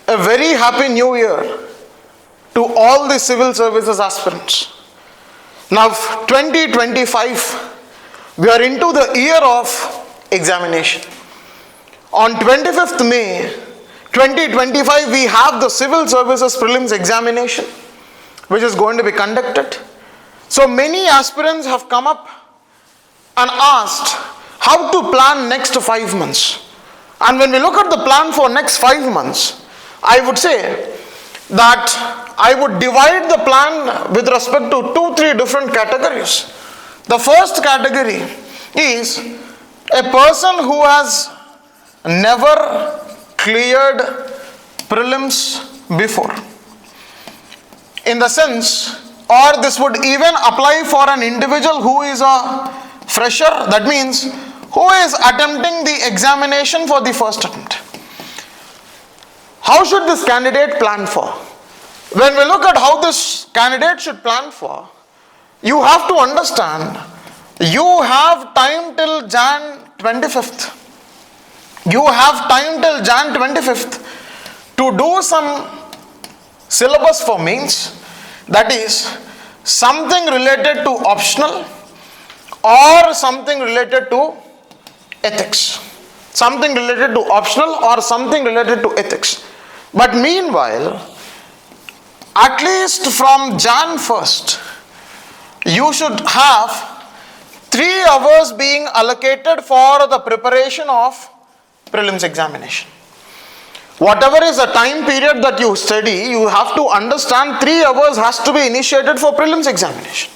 a very happy new year to all the civil services aspirants. Now 2025, we are into the year of examination. On 25th May 2025, we have the civil services prelims examination which is going to be conducted. So many aspirants have come up and asked how to plan next 5 months. And when we look at the plan for next 5 months, I would say that I would divide the plan with respect to 2-3 different categories. The first category is a person who has never cleared prelims before. In the sense, or this would even apply for an individual who is a fresher, that means who is attempting the examination for the first attempt. How should this candidate plan for? When we look at how this candidate should plan for, you have to understand, you have time till Jan 25th. You have time till Jan 25th to do some syllabus for mains, that is something related to optional or something related to ethics. Something related to optional or something related to ethics. But meanwhile, at least from Jan 1st, you should have 3 hours being allocated for the preparation of prelims examination. Whatever is the time period that you study, you have to understand 3 hours has to be initiated for prelims examination.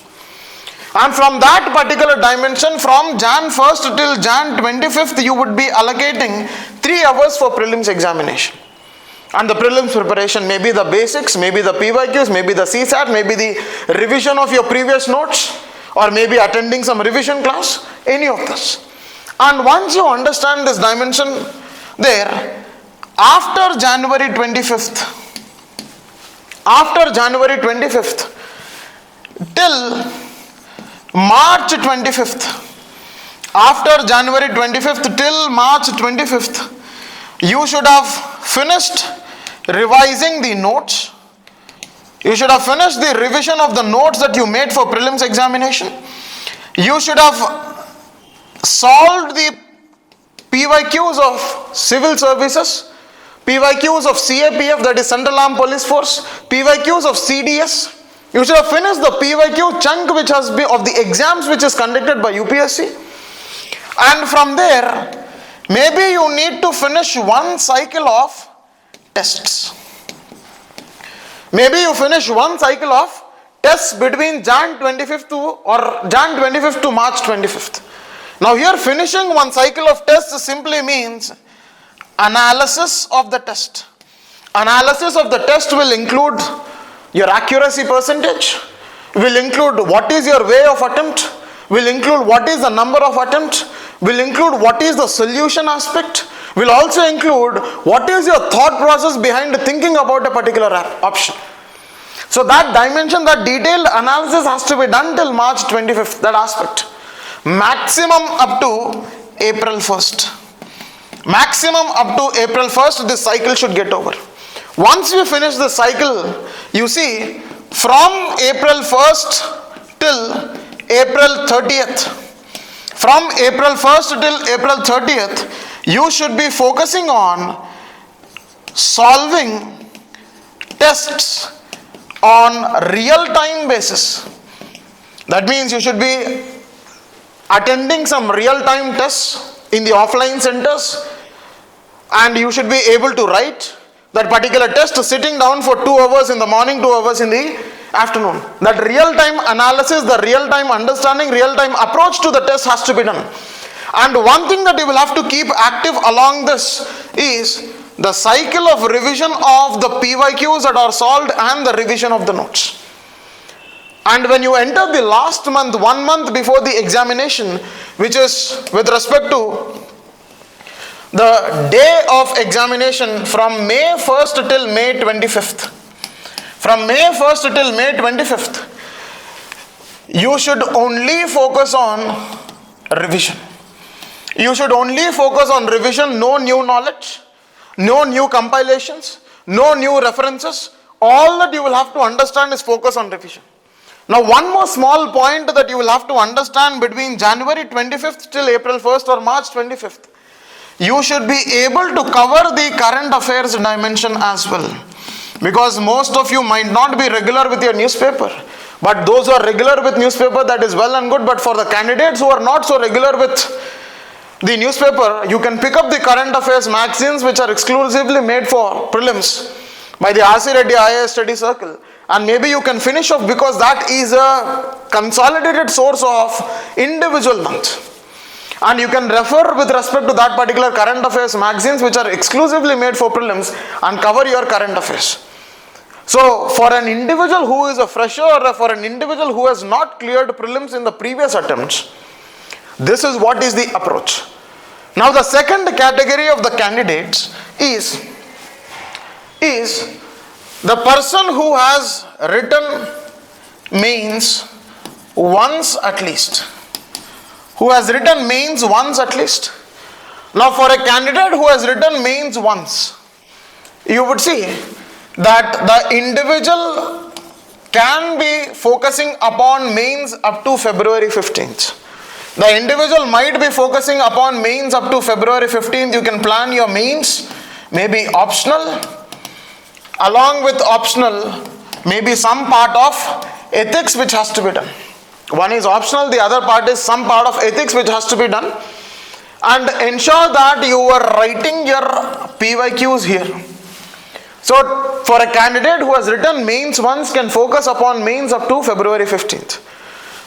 And from that particular dimension, from Jan 1st till Jan 25th, you would be allocating 3 hours for prelims examination. And the prelims preparation may be the basics, maybe the PYQs, maybe the CSAT, maybe the revision of your previous notes, or maybe attending some revision class, any of this. And once you understand this dimension there, after January 25th till March 25th, after January 25th till March 25th, you should have finished revising the notes. You should have finished the revision of the notes that you made for prelims examination. You should have solved the PYQs of civil services, PYQs of CAPF, that is Central Armed Police Force, PYQs of CDS. You should have finished the PYQ chunk which has been of the exams which is conducted by UPSC. And from there, maybe you need to finish one cycle of tests. Maybe you finish one cycle of tests between Jan 25th to March 25th. Now here finishing one cycle of tests simply means analysis of the test. Analysis of the test will include your accuracy percentage, will include what is your way of attempt, will include what is the number of attempts, will include what is the solution aspect, will also include what is your thought process behind thinking about a particular option. So that dimension, that detailed analysis has to be done till March 25th, that aspect. Maximum up to April 1st. Maximum up to April 1st, this cycle should get over. Once you finish the cycle, you see, from April 1st till April 30th, from April 1st till April 30th, you should be focusing on solving tests on real-time basis. That means you should be attending some real-time tests in the offline centers, and you should be able to write that particular test sitting down for 2 hours in the morning, 2 hours in the afternoon. That real-time analysis, the real-time understanding, real-time approach to the test has to be done. And one thing that you will have to keep active along this is the cycle of revision of the PYQs that are solved and the revision of the notes. And when you enter the last month, 1 month before the examination, which is with respect to the day of examination from May 1st till May 25th. From May 1st till May 25th, you should only focus on revision. You should only focus on revision, no new knowledge, no new compilations, no new references. All that you will have to understand is focus on revision. Now one more small point that you will have to understand between January 25th till April 1st or March 25th. You should be able to cover the current affairs dimension as well. Because most of you might not be regular with your newspaper. But those who are regular with newspaper, that is well and good. But for the candidates who are not so regular with the newspaper, you can pick up the current affairs magazines which are exclusively made for prelims by the REDDY IAS study circle. And maybe you can finish off because that is a consolidated source of individual month. And you can refer with respect to that particular current affairs magazines which are exclusively made for prelims and cover your current affairs. So for an individual who is a fresher or for an individual who has not cleared prelims in the previous attempts, this is what is the approach. Now the second category of the candidates is the person who has written mains once at least. Who has written mains once at least. Now for a candidate who has written mains once, you would see that the individual can be focusing upon mains up to February 15th. The individual might be focusing upon mains up to February 15th. You can plan your mains, maybe optional. Along with optional, maybe some part of ethics which has to be done. One is optional, the other part is some part of ethics which has to be done. And ensure that you are writing your PYQs here. So for a candidate who has written mains once can focus upon mains up to February 15th.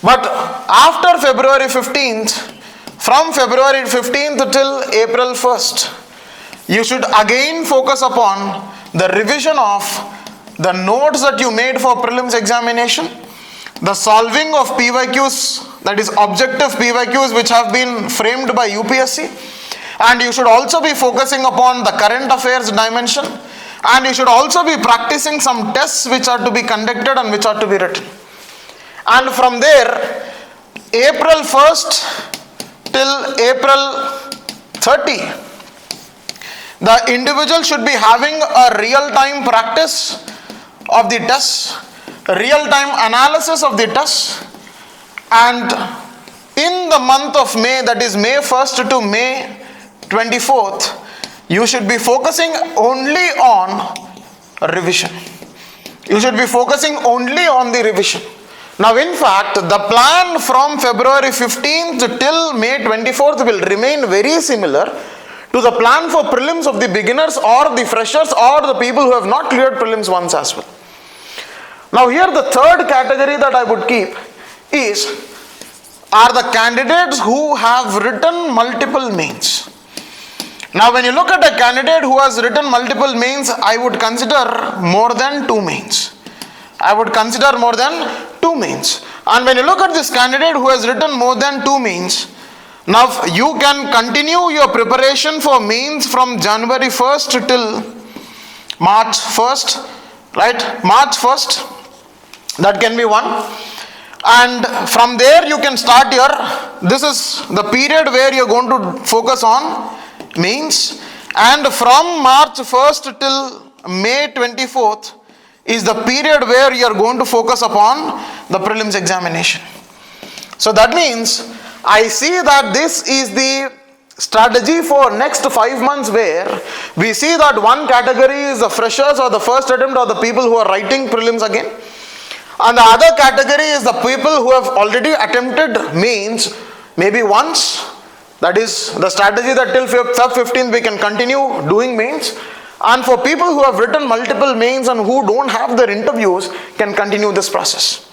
But after February 15th, from February 15th till April 1st, you should again focus upon the revision of the notes that you made for prelims examination, the solving of PYQs, that is objective PYQs which have been framed by UPSC, and you should also be focusing upon the current affairs dimension, and you should also be practicing some tests which are to be conducted and which are to be written. And from there, April 1st till April 30, the individual should be having a real-time practice of the tests, real-time analysis of the tests, and in the month of May, that is May 1st to May 24th, you should be focusing only on revision. You should be focusing only on the revision. Now in fact, the plan from February 15th till May 24th will remain very similar to the plan for prelims of the beginners or the freshers or the people who have not cleared prelims once as well. Now here the third category that I would keep are the candidates who have written multiple mains. Now when you look at a candidate who has written multiple mains, I would consider more than 2 mains. I would consider more than 2 mains. And when you look at this candidate who has written more than 2 mains, now you can continue your preparation for mains from January 1st till March 1st, right? March 1st, that can be one. And from there you can start this is the period where you're going to focus on mains. And from March 1st till May 24th is the period where you're going to focus upon the prelims examination. So that means I see that this is the strategy for next 5 months, where we see that one category is the freshers or the first attempt or the people who are writing prelims again, and the other category is the people who have already attempted mains maybe once. That is the strategy that till Feb 15th we can continue doing mains, and for people who have written multiple mains and who don't have their interviews can continue this process.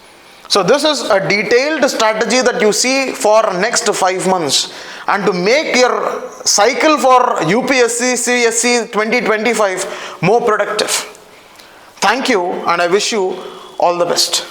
So this is a detailed strategy that you see for next 5 months, and to make your cycle for UPSC CSE 2025 more productive. Thank you, and I wish you all the best.